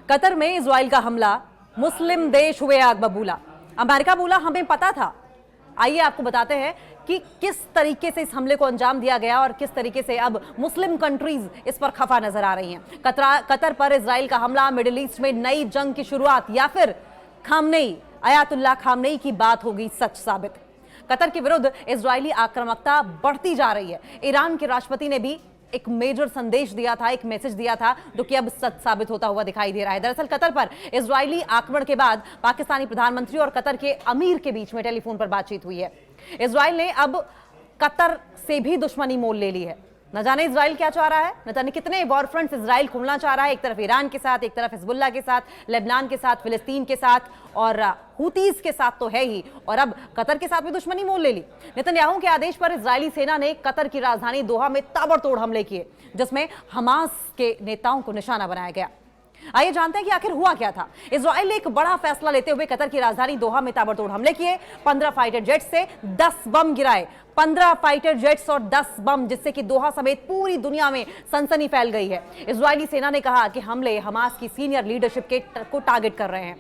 Qatar में Israel का हमला, मुस्लिम देश हुए आग बबूला। अमेरिका बोला हमें पता था। आइए आपको बताते हैं कि किस तरीके से इस हमले को अंजाम दिया गया और किस तरीके से अब मुस्लिम कंट्रीज इस पर खफा नजर आ रही हैं। कतर पर इजराइल का हमला, मिडिल ईस्ट में नई जंग की शुरुआत, या फिर खामनेई, अयातुल्लाह खामनेई की बात होगी सच साबित। कतर के विरुद्ध इजरायली आक्रामकता बढ़ती जा रही है। ईरान के राष्ट्रपति ने भी एक मेजर संदेश दिया था, एक मैसेज दिया था, जो कि अब सच साबित होता हुआ दिखाई दे रहा है। दरअसल कतर पर इजरायली आक्रमण के बाद पाकिस्तानी प्रधानमंत्री और कतर के अमीर के बीच में टेलीफोन पर बातचीत हुई है। इजराइल ने अब कतर से भी दुश्मनी मोल ले ली है। न जाने इजराइल क्या चाह रहा है, न जाने कितने वॉर फ्रंट्स इजराइल खोलना चाह रहा है, एक तरफ ईरान के साथ, एक तरफ हिजबुल्लाह के साथ, लेबनान के साथ, फिलिस्तीन के साथ और हुतीज के साथ तो है ही, और अब कतर के साथ भी दुश्मनी मोल ले ली। नेतन्याहू के आदेश पर इजरायली सेना ने कतर की राजधानी दोहा में ताबड़तोड़ हमले किए, जिसमें हमास के नेताओं को निशाना बनाया गया। आइए जानते हैं कि आखिर हुआ क्या था। इजराइल ने एक बड़ा फैसला लेते हुए कतर की राजधानी दोहा में ताबड़तोड़ हमले किए। 15 फाइटर जेट्स से 10 बम गिराए। 15 फाइटर जेट्स और 10 बम, जिससे कि दोहा समेत पूरी दुनिया में सनसनी फैल गई है। इजरायली सेना ने कहा कि हमले हमास की सीनियर लीडरशिप को टारगेट कर रहे हैं।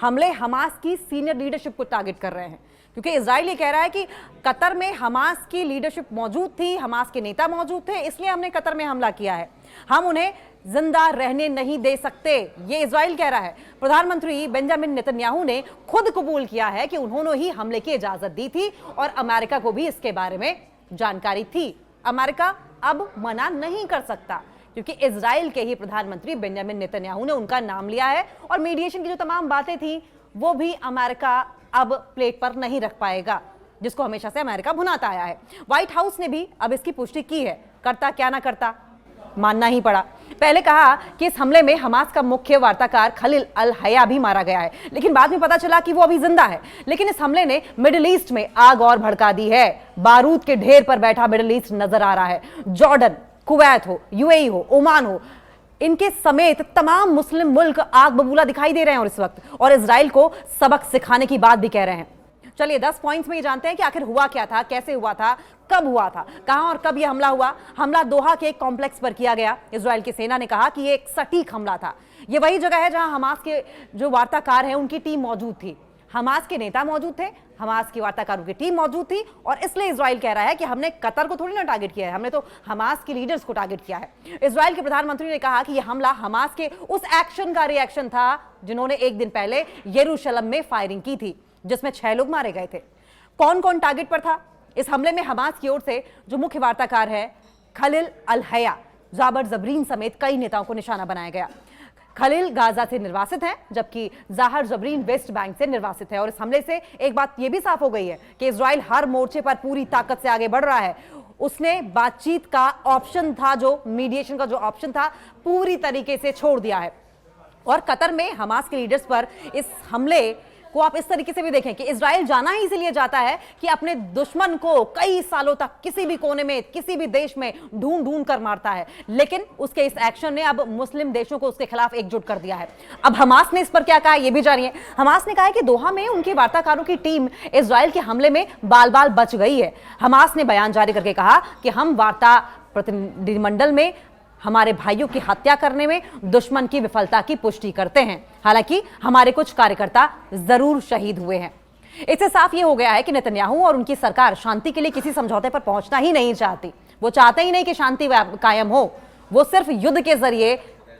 हमले हमास की सीनियर लीडरशिप को टारगेट कर रहे हैं, क्योंकि इजराइल ये कह रहा है कि कतर में हमास की लीडरशिप मौजूद थी, हमास के नेता मौजूद थे, इसलिए हमने कतर में हमला किया है। हम उन्हें जिंदा रहने नहीं दे सकते, ये इजराइल कह रहा है। प्रधानमंत्री बेंजामिन नेतन्याहू ने खुद कबूल किया है कि उन्होंने ही हमले की इजाजत दी थी और अमेरिका को भी इसके बारे में जानकारी थी। अमेरिका अब मना नहीं कर सकता, क्योंकि इजराइल के ही प्रधानमंत्री बेंजामिन नेतन्याहू ने उनका नाम लिया है, और मीडिएशन की जो तमाम बातें थी वो भी अमेरिका अब प्लेट पर नहीं रख पाएगा, जिसको हमेशा से अमेरिका भुनाता आया है। व्हाइट हाउस ने भी अब इसकी पुष्टि की है। करता क्या ना करता, मानना ही पड़ा। पहले कहा कि इस हमले में हमास का मुख्य वार्ताकार खलील अल हया भी मारा गया है, लेकिन बाद में पता चला कि वो अभी जिंदा है। लेकिन इस हमले ने मिडिल ईस्ट में आग और भड़का दी है। बारूद के ढेर पर बैठा मिडिल ईस्ट नजर आ रहा है। जॉर्डन, कुवैत हो, यूएई हो, ओमान हो, इनके समेत तमाम मुस्लिम मुल्क आग बबूला दिखाई दे रहे हैं और इस वक्त, और इजराइल को सबक सिखाने की बात भी कह रहे हैं। चलिए 10 पॉइंट्स में ये जानते हैं कि आखिर हुआ क्या था, कैसे हुआ था, कब हुआ था, कहां और कब यह हमला हुआ। हमला दोहा के एक कॉम्प्लेक्स पर किया गया। इजराइल की सेना ने कहा कि यह एक सटीक हमला था। यह वही जगह है जहां हमास के जो वार्ताकार हैं उनकी टीम मौजूद थी। हमास के नेता मौजूद थे, हमास की वार्ताकारों की टीम मौजूद थी, और इसलिए इजराइल कह रहा है कि हमने कतर को थोड़ी ना टारगेट किया है, हमने तो हमास के लीडर्स को टारगेट किया है। इजराइल के प्रधानमंत्री ने कहा कि यह हमला हमास के उस एक्शन का रिएक्शन था जिन्होंने एक दिन पहले यरूशलेम में फायरिंग की थी, जिसमें 6 लोग मारे गए थे। कौन कौन टारगेट पर था इस हमले में? हमास की ओर से जो मुख्य वार्ताकार है खलील अल हया, जाबर जबरीन समेत कई नेताओं को निशाना बनाया गया। खलील गाजा से निर्वासित हैं, जबकि जाहर जबरीन वेस्ट बैंक से निर्वासित है। और इस हमले से एक बात यह भी साफ हो गई है कि इजराइल हर मोर्चे पर पूरी ताकत से आगे बढ़ रहा है। उसने बातचीत का ऑप्शन था, जो मीडिएशन का जो ऑप्शन था, पूरी तरीके से छोड़ दिया है। और कतर में हमास के लीडर्स पर इस हमले को आप इस तरीके से भी देखें कि इजराइल जाना ही इसलिए जाता है कि अपने दुश्मन को कई सालों तक किसी भी कोने में, किसी भी देश में ढूंढ ढूंढ कर मारता है, लेकिन उसके इस एक्शन ने अब मुस्लिम देशों को उसके खिलाफ एकजुट कर दिया है। अब हमास ने इस पर क्या कहा ये भी जानिए। हमास ने कहा है कि दोहा में उनके वार्ताकारों की टीम इजराइल के हमले में बाल बाल बच गई है। हमास ने बयान जारी करके कहा कि हम वार्ता प्रतिनिधिमंडल में हमारे भाइयों की हत्या करने में दुश्मन की विफलता की पुष्टि करते हैं। हालांकि हमारे कुछ कार्यकर्ता जरूर शहीद हुए हैं। इससे साफ ये हो गया है कि नेतन्याहू और उनकी सरकार शांति के लिए किसी समझौते पर पहुंचना ही नहीं चाहती। वो चाहते ही नहीं कि शांति कायम हो, वो सिर्फ युद्ध के जरिए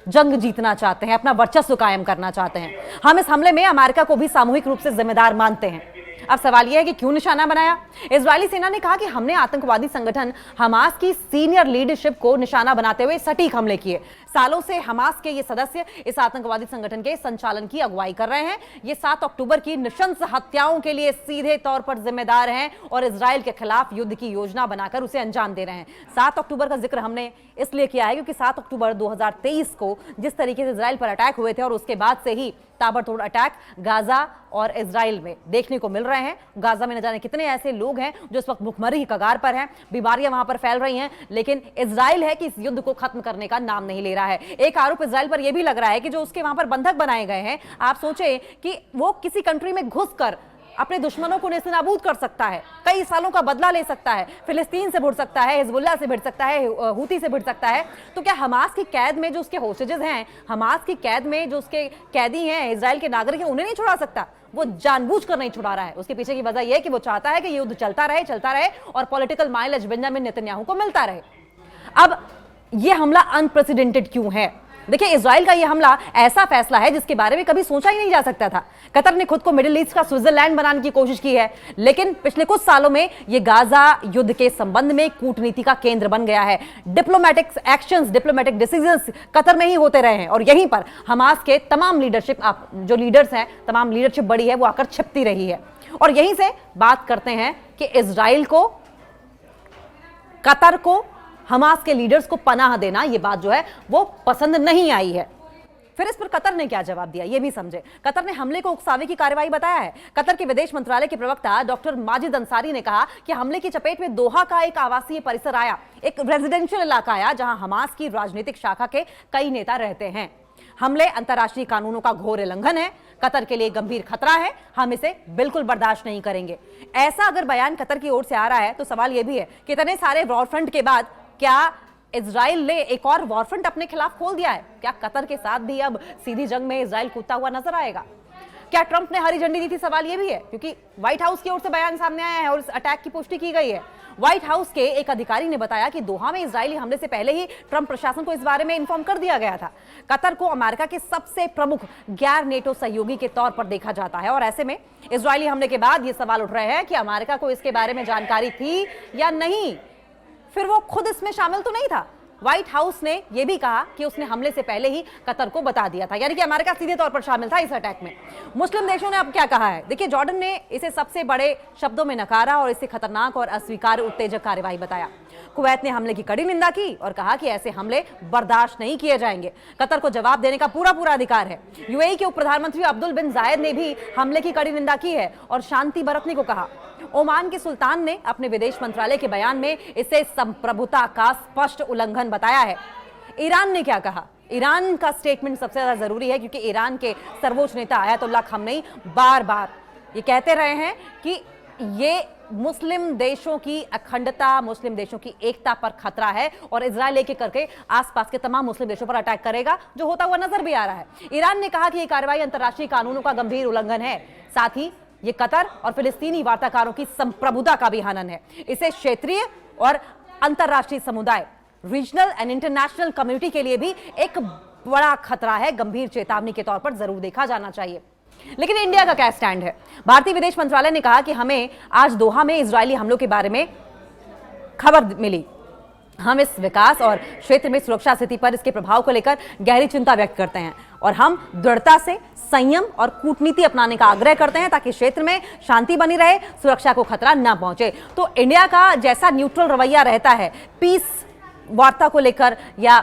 जंग जीतना चाहते हैं, अपना वर्चस्व कायम करना चाहते हैं। हम इस हमले में अमेरिका को भी सामूहिक रूप से जिम्मेदार मानते हैं। अब सवाल यह है कि क्यों निशाना बनाया? इजरायली सेना ने कहा कि हमने आतंकवादी संगठन हमास की सीनियर लीडरशिप को निशाना बनाते हुए सटीक हमले किए। सालों से हमास के ये सदस्य इस आतंकवादी संगठन के संचालन की अगुवाई कर रहे हैं। ये 7 अक्टूबर की नृशंस हत्याओं के लिए सीधे तौर पर जिम्मेदार हैं और इजराइल के खिलाफ युद्ध की योजना बनाकर उसे अंजाम दे रहे हैं। 7 अक्टूबर का जिक्र हमने इसलिए किया है क्योंकि 7 अक्टूबर 2023 को जिस तरीके से इजराइल पर अटैक हुए थे और उसके बाद से ही ताबड़तोड़ अटैक गाजा और इजराइल में देखने को मिल रहे हैं। गाजा में न जाने कितने ऐसे लोग हैं जो इस वक्त भुखमरी की कगार पर हैं, बीमारियां वहां पर फैल रही हैं, लेकिन इजराइल है कि इस युद्ध को खत्म करने का नाम नहीं ले रहा है। एक आरोप इजराइल पर यह भी लग रहा है कि जो उसके वहां पर बंधक बनाए गए हैं, आप सोचें कि वो किसी कंट्री में घुसकर अपने दुश्मनों को नेस्तनाबूद कर सकता है, कई सालों का बदला ले सकता है, फिलिस्तीन से भिड़ सकता है, हिजबुल्लाह से भिड़ सकता है, हूती से भिड़ सकता है, तो क्या हमास की कैद में जो उसके होस्टेजेस हैं, हमास की कैद में जो उसके कैदी हैं, इजराइल के नागरिक हैं, उन्हें नहीं छुड़ा सकता? वो जानबूझकर नहीं छुड़ा रहा है। उसके पीछे की वजह यह है कि वो चाहता है कि ये युद्ध चलता रहे और पॉलिटिकल माइलेज बेंजामिन नेतन्याहू को मिलता रहे। अब ये हमला अनप्रेसिडेंटेड क्यों है? देखिए, इजराइल का यह हमला ऐसा फैसला है जिसके बारे में कभी सोचा ही नहीं जा सकता था। कतर ने खुद को मिडिल ईस्ट का स्विट्जरलैंड बनाने की कोशिश की है, लेकिन पिछले कुछ सालों में यह गाजा युद्ध के संबंध में कूटनीति का केंद्र बन गया है। Diplomatic actions, diplomatic decisions Qatar में ही होते रहे हैं और यहीं पर हमास के तमाम लीडरशिप, जो लीडर्स हैं, तमाम लीडरशिप बड़ी है, वो आकर छिपती रही है। और यहीं से बात करते हैं कि इजराइल को, कतर को हमास के लीडर्स को पनाह देना, यह बात जो है वो पसंद नहीं आई है। फिर इस पर कतर ने क्या जवाब दिया, यह भी समझे। कतर ने हमले को उकसावे की कार्रवाई बताया है। कतर के विदेश मंत्रालय के प्रवक्ता डॉक्टर माजिद अंसारी ने कहा कि हमले की चपेट में दोहा का एक आवासीय परिसर आया, एक रेजिडेंशियल इलाका आया जहां हमास की राजनीतिक शाखा के कई नेता रहते हैं। हमले अंतर्राष्ट्रीय कानूनों का घोर उल्लंघन है, कतर के लिए गंभीर खतरा है, हम इसे बिल्कुल बर्दाश्त नहीं करेंगे। ऐसा अगर बयान कतर की ओर से आ रहा है तो सवाल यह भी है कि इतने सारे वॉर फ्रंट के बाद क्या इजराइल ने एक और वॉर फ्रंट अपने खिलाफ खोल दिया है? क्या कतर के साथ भी अब सीधी जंग में इजराइल कूदता हुआ नजर आएगा? क्या ट्रंप ने हरी झंडी दी थी? सवाल यह भी है, क्योंकि व्हाइट हाउस की ओर से बयान सामने आया है और इस अटैक की पुष्टि की गई है। व्हाइट हाउस के एक अधिकारी ने बताया कि दोहा में इजरायली हमले से पहले ही ट्रंप प्रशासन को इस बारे में इन्फॉर्म कर दिया गया था। कतर को अमेरिका के सबसे प्रमुख गैर नेटो सहयोगी के तौर पर देखा जाता है और ऐसे में इजरायली हमले के बाद ये सवाल उठ रहे हैं कि अमेरिका को इसके बारे में जानकारी थी या नहीं। फिर वो खुद इसमें शामिल तो नहीं था। व्हाइट हाउस ने यह भी कहा कि उसने हमले से पहले ही कतर को बता दिया था, यानी कि अमेरिका सीधे तौर पर शामिल था इस अटैक में। मुस्लिम देशों ने अब क्या कहा है? देखिए, जॉर्डन ने इसे सबसे बड़े शब्दों में नकारा और इसे खतरनाक और अस्वीकार्य उत्तेजक कार्रवाई बताया। कुवैत ने हमले की कड़ी निंदा की और कहा कि ऐसे हमले बर्दाश्त नहीं किए जाएंगे। कतर को जवाब देने का पूरा अधिकार है। यूएई के उप प्रधानमंत्री अब्दुल बिन जायद ने भी हमले की कड़ी निंदा की है और शांति बरतने को कहा। ओमान के सुल्तान ने अपने विदेश मंत्रालय के बयान में इसे संप्रभुता का स्पष्ट उल्लंघन बताया है। ईरान ने क्या कहा? ईरान का स्टेटमेंट सबसे ज्यादा जरूरी है, क्योंकि ईरान के सर्वोच्च नेता आयतुल्लाह खमेनी बार-बार ये कहते रहे हैं कि ये मुस्लिम देशों की अखंडता, मुस्लिम देशों की एकता पर खतरा है और इजराइल एक करके आसपास के तमाम मुस्लिम देशों पर अटैक करेगा, जो होता हुआ नजर भी आ रहा है। ईरान ने कहा कि यह कार्रवाई अंतर्राष्ट्रीय कानूनों का गंभीर उल्लंघन है, साथ ही ये कतर और फिलिस्तीनी वार्ताकारों की संप्रभुता का भी हनन है। इसे क्षेत्रीय और अंतर्राष्ट्रीय समुदाय, रीजनल एंड इंटरनेशनल कम्युनिटी के लिए भी एक बड़ा खतरा है, गंभीर चेतावनी के तौर पर जरूर देखा जाना चाहिए। लेकिन इंडिया का क्या स्टैंड है? भारतीय विदेश मंत्रालय ने कहा कि हमें आज दोहा में इजरायली हमलों के बारे में खबर मिली। हम इस विकास और क्षेत्र में सुरक्षा स्थिति पर इसके प्रभाव को लेकर गहरी चिंता व्यक्त करते हैं और हम दृढ़ता से संयम और कूटनीति अपनाने का आग्रह करते हैं ताकि क्षेत्र में शांति बनी रहे, सुरक्षा को खतरा न पहुंचे। तो इंडिया का जैसा न्यूट्रल रवैया रहता है पीस वार्ता को लेकर या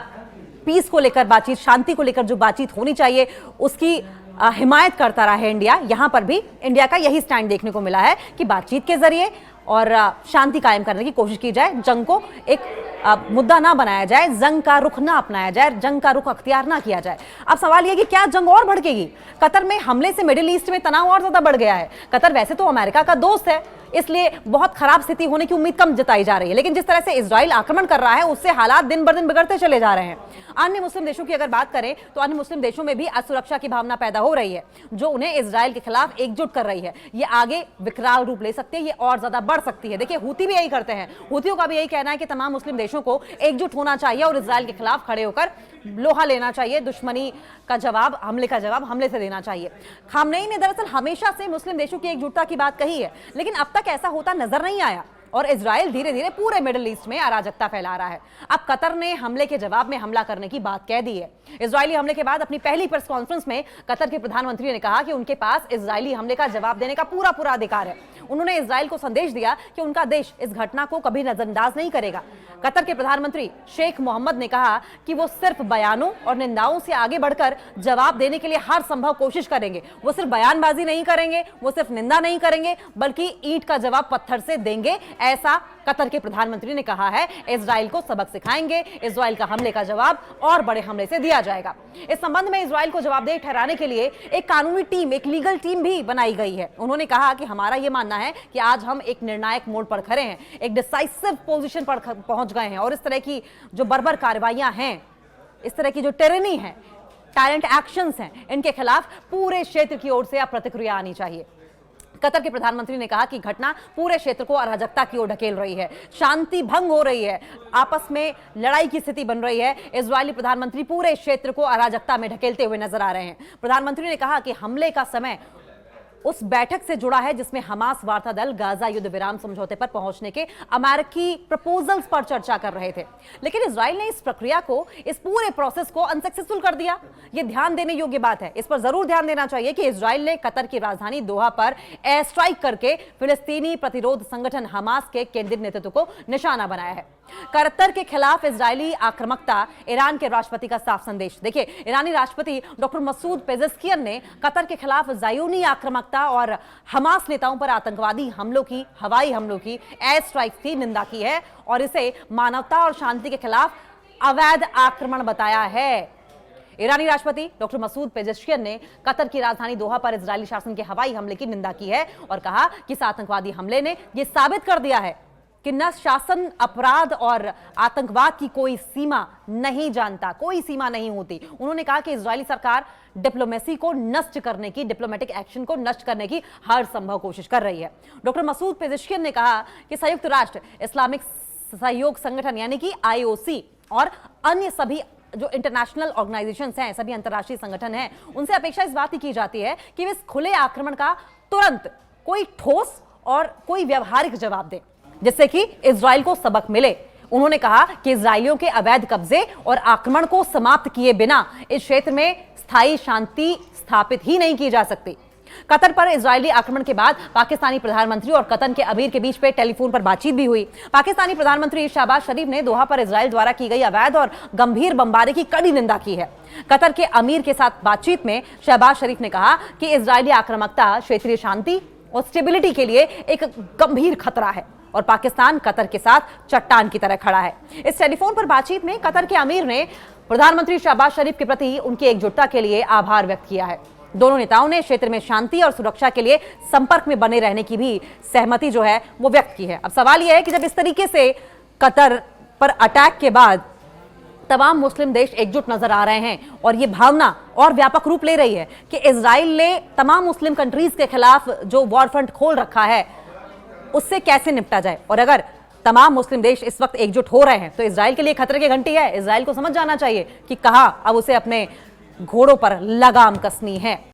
पीस को लेकर बातचीत, शांति को लेकर जो बातचीत होनी चाहिए उसकी हिमायत करता रहा है इंडिया, यहां पर भी इंडिया का यही स्टैंड देखने को मिला है कि बातचीत के जरिए और शांति कायम करने की कोशिश की जाए, जंग को एक मुद्दा ना बनाया जाए, जंग का रुख ना अपनाया जाए, जंग का रुख अख्तियार ना किया जाए। अब सवाल यह कि क्या जंग और भड़केगी? कतर में हमले से मिडिल ईस्ट में तनाव और ज्यादा बढ़ गया है। कतर वैसे तो अमेरिका का दोस्त है, इसलिए बहुत खराब स्थिति होने की उम्मीद कम जताई जा रही है, लेकिन जिस तरह से इजराइल आक्रमण कर रहा है उससे हालात दिन ब दिन बिगड़ते चले जा रहे हैं। अन्य मुस्लिम देशों की अगर बात करें तो अन्य मुस्लिम देशों में भी असुरक्षा की भावना पैदा हो रही है, जो उन्हें इजराइल के खिलाफ एकजुट कर रही है। ये आगे विकराल रूप ले सकती है, ये और ज्यादा बढ़ सकती है। देखिए, हूती भी यही करते हैं। हूतियों का भी यही कहना है कि तमाम मुस्लिम देशों को एकजुट होना चाहिए और इजराइल के खिलाफ खड़े होकर लोहा लेना चाहिए, दुश्मनी का जवाब, हमले का जवाब हमले से देना चाहिए। खामनेई ने दरअसल हमेशा से मुस्लिम देशों की एकजुटता की बात कही है, लेकिन अब तक ऐसा होता नजर नहीं आया और इजराइल धीरे धीरे पूरे मिडिल ईस्ट में अराजकता फैला रहा है। अब कतर ने हमले के जवाब में हमला करने की बात कह दी है। इजरायली हमले के बाद अपनी पहली प्रेस कॉन्फ्रेंस में कतर के प्रधानमंत्री ने कहा कि उनके पास इजरायली हमले का जवाब देने का पूरा अधिकार है। उन्होंने इजराइल को संदेश दिया कि उनका देश इस घटना को कभी नजरअंदाज नहीं करेगा। कतर के प्रधानमंत्री शेख मोहम्मद ने कहा कि वो सिर्फ बयानों और निंदाओं से आगे बढ़कर जवाब देने के लिए हर संभव कोशिश करेंगे। वो सिर्फ बयानबाजी नहीं करेंगे, वो सिर्फ निंदा नहीं करेंगे, बल्कि ईंट का जवाब पत्थर से देंगे, ऐसा कतर के प्रधानमंत्री ने कहा है। इजराइल को सबक सिखाएंगे, इजराइल का हमले का जवाब और बड़े हमले से दिया जाएगा। इस संबंध में इजराइल को जवाबदेह ठहराने के लिए एक कानूनी टीम, एक लीगल टीम भी बनाई गई है। उन्होंने कहा कि हमारा यह मानना है कि आज हम एक निर्णायक मोड़ पर खड़े हैं, एक डिसाइसिव पोजीशन पर पहुंच गए हैं और इस तरह की जो बर्बर कार्रवाइयां हैं, इस तरह की जो टेरेनी है, टायरेंट एक्शंस हैं, इनके खिलाफ पूरे क्षेत्र की ओर से अब प्रतिक्रिया आनी चाहिए। कतर के प्रधानमंत्री ने कहा कि घटना पूरे क्षेत्र को अराजकता की ओर ढकेल रही है, शांति भंग हो रही है, आपस में लड़ाई की स्थिति बन रही है। इजरायली प्रधानमंत्री पूरे क्षेत्र को अराजकता में ढकेलते हुए नजर आ रहे हैं। प्रधानमंत्री ने कहा कि हमले का समय उस बैठक से जुड़ा है जिसमें हमास वार्ता दल गाजा युद्ध विराम समझौते पर पहुंचने के अमेरिकी प्रपोजल्स पर चर्चा कर रहे थे, लेकिन इजराइल ने इस प्रक्रिया को, इस पूरे प्रोसेस को अनसक्सेसफुल कर दिया। यह ध्यान देने योग्य बात है। इस पर जरूर ध्यान देना चाहिए कि इजराइल ने कतर की राजधानी दोहा पर एयर स्ट्राइक करके फिलिस्तीनी प्रतिरोध संगठन हमास के केंद्रीय नेतृत्व को निशाना बनाया है। कतर के खिलाफ इजरायली आक्रामकता ईरान के राष्ट्रपति का साफ संदेश। देखिए, ईरानी राष्ट्रपति डॉक्टर मसूद पेजेश्कियन ने कतर के खिलाफ ज़ायोनी आक्रामकता और हमास नेताओं पर आतंकवादी हमलों की, हवाई हमलों की, एयर स्ट्राइक की निंदा की है और इसे मानवता और शांति के खिलाफ अवैध आक्रमण बताया है। ईरानी राष्ट्रपति डॉक्टर मसूद पेजेश्कियन ने कतर की राजधानी दोहा पर इजरायली शासन के हवाई हमले की निंदा की है और कहा कि इस आतंकवादी हमले ने यह साबित कर दिया है कि न शासन अपराध और आतंकवाद की कोई सीमा नहीं जानता, कोई सीमा नहीं होती। उन्होंने कहा कि इजरायली सरकार डिप्लोमेसी को नष्ट करने की, डिप्लोमेटिक एक्शन को नष्ट करने की हर संभव कोशिश कर रही है। डॉक्टर मसूद पेजेश्कियन ने कहा कि संयुक्त राष्ट्र, इस्लामिक सहयोग संगठन यानी कि IOC और अन्य सभी जो इंटरनेशनल ऑर्गेनाइजेशंस हैं, सभी अंतर्राष्ट्रीय संगठन हैं, उनसे अपेक्षा इस बात की जाती है कि वे इस खुले आक्रमण का तुरंत कोई ठोस और कोई व्यवहारिक जवाब दें, जिससे कि इजराइल को सबक मिले। उन्होंने कहा कि इजरायलियों के अवैध कब्जे और आक्रमण को समाप्त किए बिना इस क्षेत्र में स्थायी शांति स्थापित ही नहीं की जा सकती। कतर पर इजरायली आक्रमण के बाद पाकिस्तानी प्रधानमंत्री और कतर के अमीर के बीच पे टेलीफोन पर बातचीत भी हुई। पाकिस्तानी प्रधानमंत्री शहबाज शरीफ ने दोहा पर इजराइल द्वारा की गई अवैध और गंभीर बमबारी की कड़ी निंदा की है। कतर के अमीर के साथ बातचीत में शहबाज शरीफ ने कहा कि इजरायली आक्रामकता क्षेत्रीय शांति और स्टेबिलिटी के लिए एक गंभीर खतरा है और पाकिस्तान कतर के साथ चट्टान की तरह खड़ा है। इस टेलीफोन पर बातचीत में कतर के अमीर ने प्रधानमंत्री शहबाज शरीफ के प्रति उनकी एकजुटता के लिए आभार व्यक्त किया है। दोनों नेताओं ने क्षेत्र में शांति और सुरक्षा के लिए संपर्क में बने रहने की भी सहमति जो है वो व्यक्त की है। अब सवाल यह है कि जब इस तरीके से कतर पर अटैक के बाद तमाम मुस्लिम देश एकजुट नजर आ रहे हैं और ये भावना और व्यापक रूप ले रही है कि इजराइल ने तमाम मुस्लिम कंट्रीज के खिलाफ जो वॉर फ्रंट खोल रखा है उससे कैसे निपटा जाए, और अगर तमाम मुस्लिम देश इस वक्त एकजुट हो रहे हैं तो इजराइल के लिए खतरे की घंटी है। इजराइल को समझ जाना चाहिए कि कहां अब उसे अपने घोड़ों पर लगाम कसनी है।